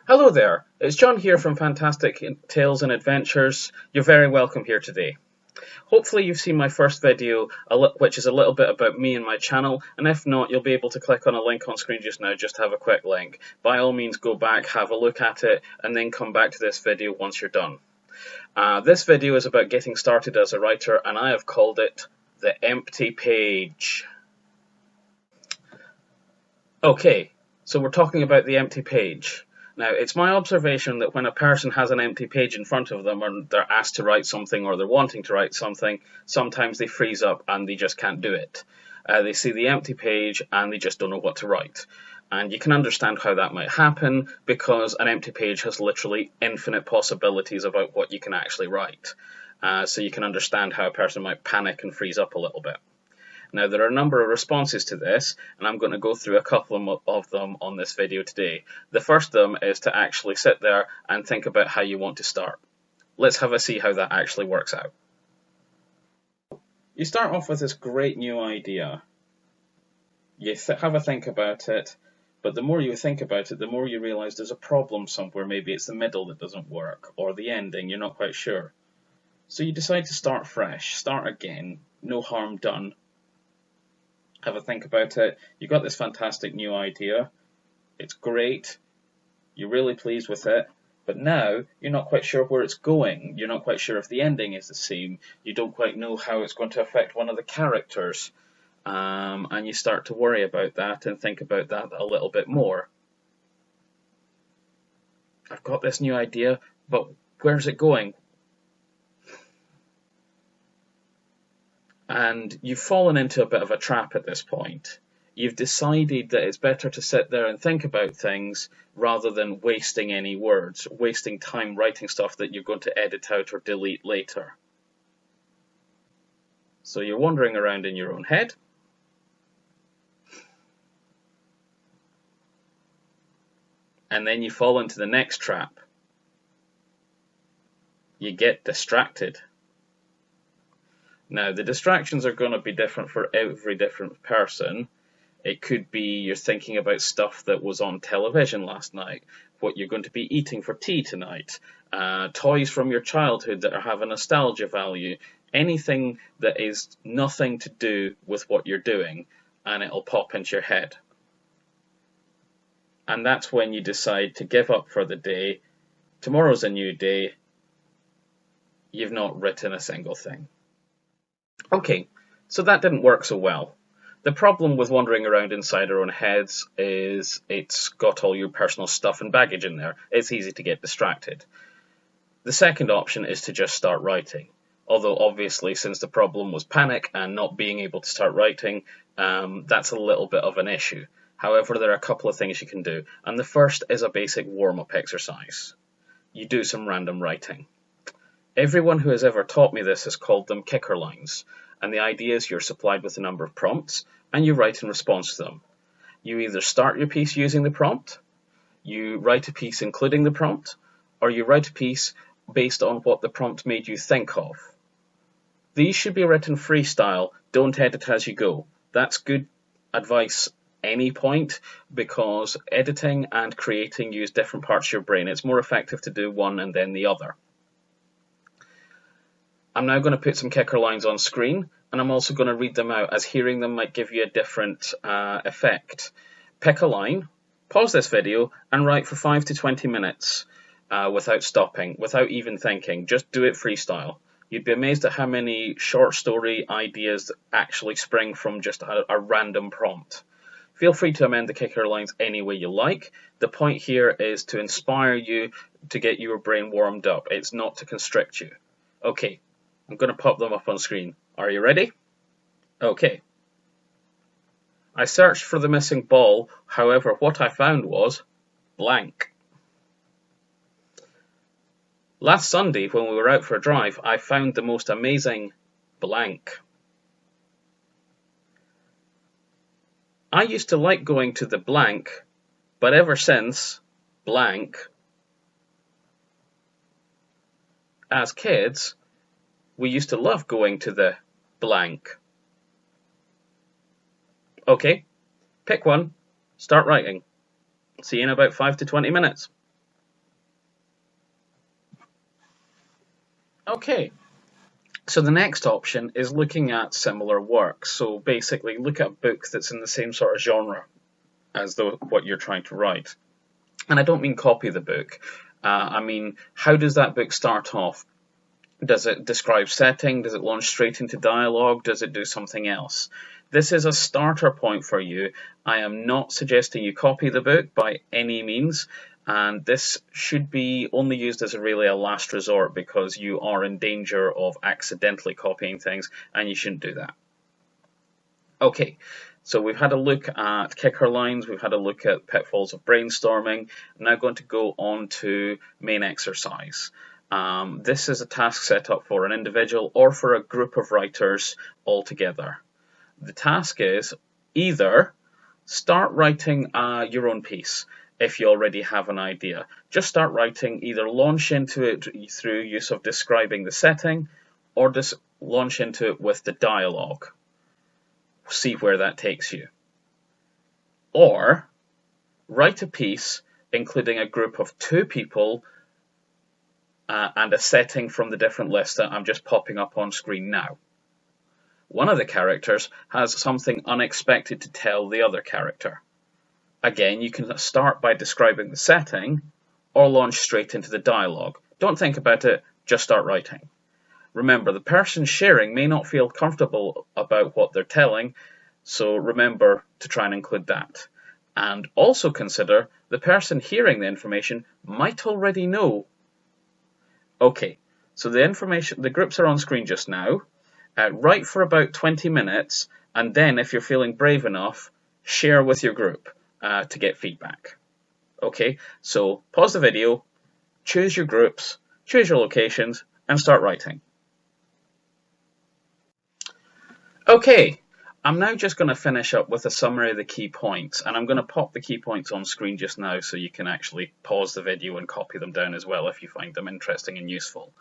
Hello there, it's John here from Fantastic Tales and Adventures. You're very welcome here today. Hopefully you've seen my first video, which is a little bit about me and my channel, and if not, you'll be able to click on a link on screen just now just to have a quick link. By all means, go back, have a look at it, and then come back to this video once you're done. This video is about getting started as a writer, and I have called it The Empty Page. Okay, so we're talking about the empty page. Now, it's my observation that when a person has an empty page in front of them and they're asked to write something or they're wanting to write something, sometimes they freeze up and they just can't do it. They see the empty page and they just don't know what to write. And you can understand how that might happen because an empty page has literally infinite possibilities about what you can actually write. So you can understand how a person might panic and freeze up a little bit. Now, there are a number of responses to this, and I'm going to go through a couple of them on this video today. The first of them is to actually sit there and think about how you want to start. Let's have a see how that actually works out. You start off with this great new idea. You have a think about it, but the more you think about it, the more you realize there's a problem somewhere. Maybe it's the middle that doesn't work, or the ending, you're not quite sure. So you decide to start fresh, start again, no harm done. Have a think about it. You've got this fantastic new idea. It's great. You're really pleased with it. But now you're not quite sure where it's going. You're not quite sure if the ending is the same. You don't quite know how it's going to affect one of the characters. And you start to worry about that and think about that a little bit more. I've got this new idea, but where's it going? And you've fallen into a bit of a trap at this point. You've decided that it's better to sit there and think about things rather than wasting any words, wasting time writing stuff that you're going to edit out or delete later. So you're wandering around in your own head. And then you fall into the next trap. You get distracted. Now, the distractions are going to be different for every different person. It could be you're thinking about stuff that was on television last night, what you're going to be eating for tea tonight, toys from your childhood that have a nostalgia value, anything that is nothing to do with what you're doing, and it'll pop into your head. And that's when you decide to give up for the day. Tomorrow's a new day. You've not written a single thing. Okay, so that didn't work so well. The problem with wandering around inside our own heads is it's got all your personal stuff and baggage in there. It's easy to get distracted. The second option is to just start writing. Although obviously, since the problem was panic and not being able to start writing, that's a little bit of an issue. However, there are a couple of things you can do. And the first is a basic warm-up exercise. You do some random writing. Everyone who has ever taught me this has called them kicker lines, and the idea is you're supplied with a number of prompts, and you write in response to them. You either start your piece using the prompt, you write a piece including the prompt, or you write a piece based on what the prompt made you think of. These should be written freestyle, don't edit as you go. That's good advice any point, because editing and creating use different parts of your brain. It's more effective to do one and then the other. I'm now going to put some kicker lines on screen, and I'm also going to read them out, as hearing them might give you a different effect. Pick a line, pause this video, and write for 5 to 20 minutes without stopping, without even thinking. Just do it freestyle. You'd be amazed at how many short story ideas actually spring from just a random prompt. Feel free to amend the kicker lines any way you like. The point here is to inspire you, to get your brain warmed up. It's not to constrict you. Okay. I'm going to pop them up on screen. Are you ready? Okay. I searched for the missing ball, however what I found was blank. Last Sunday when we were out for a drive, I found the most amazing blank. I used to like going to the blank, but ever since blank, as kids, we used to love going to the blank. Okay, pick one, start writing. See you in about 5 to 20 minutes. Okay, so the next option is looking at similar works. So basically look at a book that's in the same sort of genre as what you're trying to write. And I don't mean copy the book. I mean, how does that book start off? Does it describe setting? Does it launch straight into dialogue? Does it do something else? This is a starter point for you. I am not suggesting you copy the book by any means, and this should be only used as a last resort because you are in danger of accidentally copying things, and you shouldn't do that. Okay, so we've had a look at kicker lines, we've had a look at pitfalls of brainstorming. I'm now going to go on to main exercise. This is a task set up for an individual or for a group of writers all together. The task is either start writing your own piece if you already have an idea. Just start writing, either launch into it through use of describing the setting or just launch into it with the dialogue. See where that takes you. Or write a piece including a group of 2 people and a setting from the different list that I'm just popping up on screen now. One of the characters has something unexpected to tell the other character. Again, you can start by describing the setting or launch straight into the dialogue. Don't think about it, just start writing. Remember, the person sharing may not feel comfortable about what they're telling, so remember to try and include that. And also consider the person hearing the information might already know. Okay, so the groups are on screen just now. Write for about 20 minutes, and then if you're feeling brave enough, share with your group to get feedback. Okay, so pause the video, choose your groups, choose your locations, and start writing. Okay, I'm now just going to finish up with a summary of the key points, and I'm going to pop the key points on screen just now so you can actually pause the video and copy them down as well if you find them interesting and useful.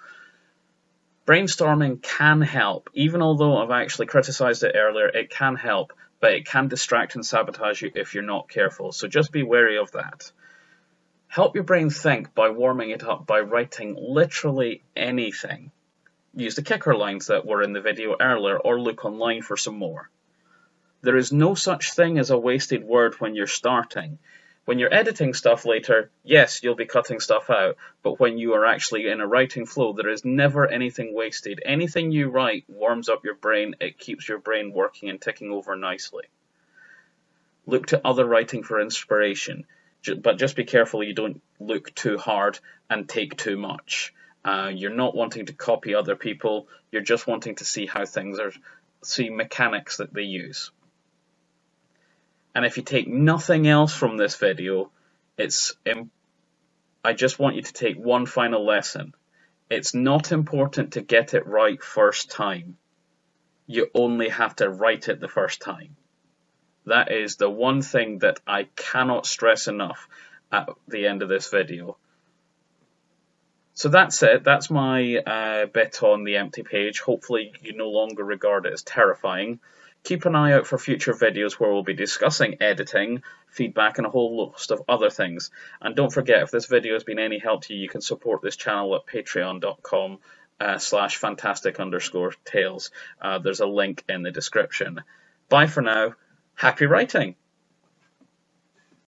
Brainstorming can help, even although I've actually criticized it earlier, it can help, but it can distract and sabotage you if you're not careful, so just be wary of that. Help your brain think by warming it up by writing literally anything. Use the kicker lines that were in the video earlier or look online for some more. There is no such thing as a wasted word when you're starting. When you're editing stuff later, yes, you'll be cutting stuff out, but when you are actually in a writing flow, there is never anything wasted. Anything you write warms up your brain, it keeps your brain working and ticking over nicely. Look to other writing for inspiration, but just be careful you don't look too hard and take too much. You're not wanting to copy other people, you're just wanting to see how things are, see mechanics that they use. And if you take nothing else from this video, I just want you to take one final lesson. It's not important to get it right first time. You only have to write it the first time. That is the one thing that I cannot stress enough at the end of this video. So that's it. That's my bit on the empty page. Hopefully you no longer regard it as terrifying. Keep an eye out for future videos where we'll be discussing editing, feedback, and a whole host of other things. And don't forget, if this video has been any help to you, you can support this channel at patreon.com/fantastic_tales. There's a link in the description. Bye for now. Happy writing!